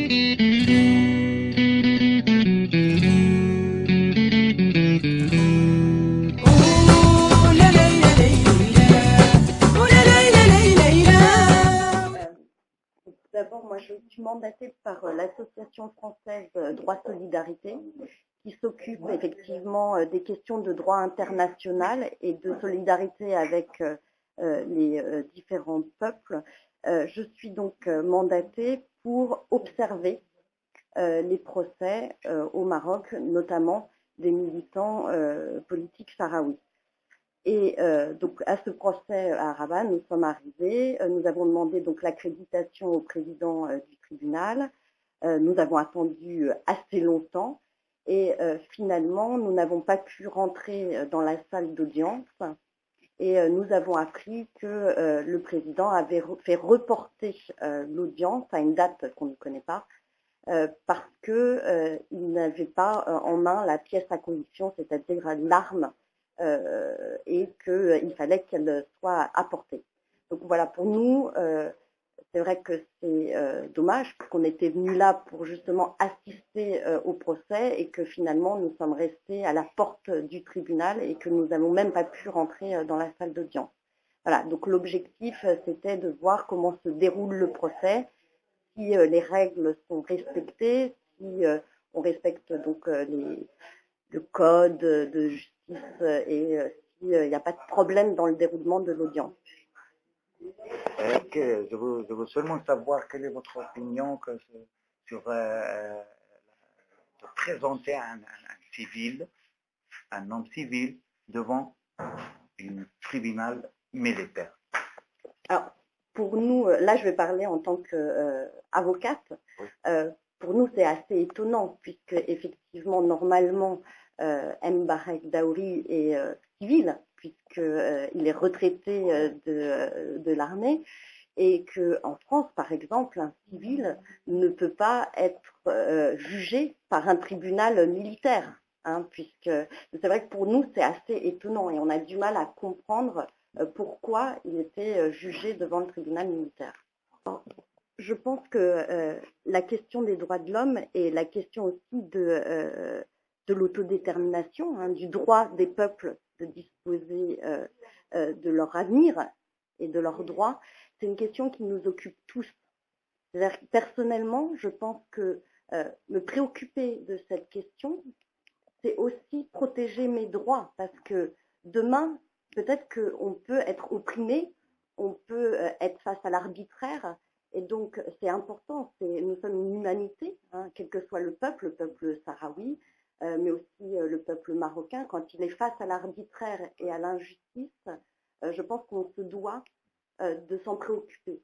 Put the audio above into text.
D'abord, moi, je suis mandatée par l'Association française Droit Solidarité, qui s'occupe effectivement des questions de droit international et de solidarité avec les différents peuples. Je suis donc mandatée pour observer les procès au Maroc, notamment des militants politiques sahraouis. Et donc à ce procès à Rabat, nous sommes arrivés, nous avons demandé donc l'accréditation au président du tribunal, nous avons attendu assez longtemps et finalement nous n'avons pas pu rentrer dans la salle d'audience et nous avons appris que le président avait fait reporter l'audience à une date qu'on ne connaît pas parce qu'il n'avait pas en main la pièce à conviction, c'est-à-dire l'arme et qu'il fallait qu'elle soit apportée. Donc voilà, pour nous, c'est vrai que c'est dommage qu'on était venu là pour justement assister au procès et que finalement nous sommes restés à la porte du tribunal et que nous n'avons même pas pu rentrer dans la salle d'audience. Voilà, donc l'objectif c'était de voir comment se déroule le procès, si les règles sont respectées, si on respecte donc le code de justice et s'il n'y a pas de problème dans le déroulement de l'audience. Je veux seulement savoir quelle est votre opinion sur de présenter un civil, un homme civil devant un tribunal militaire. Alors, pour nous, là je vais parler en tant qu'avocate, oui. Pour nous c'est assez étonnant puisque effectivement normalement Mbarek Daouri est civil puisqu'il est retraité de l'armée et qu'en France par exemple un civil ne peut pas être jugé par un tribunal militaire, hein, puisque c'est vrai que pour nous c'est assez étonnant et on a du mal à comprendre pourquoi il était jugé devant le tribunal militaire. Je pense que la question des droits de l'homme et la question aussi de l'autodétermination, hein, du droit des peuples de disposer de leur avenir et de leurs droits, c'est une question qui nous occupe tous. C'est-à-dire que personnellement, je pense que me préoccuper de cette question, c'est aussi protéger mes droits, parce que demain, peut-être qu'on peut être opprimé, on peut être face à l'arbitraire, et donc c'est important, nous sommes une humanité, hein, quel que soit le peuple sahraoui, mais aussi le peuple marocain, quand il est face à l'arbitraire et à l'injustice, je pense qu'on se doit de s'en préoccuper.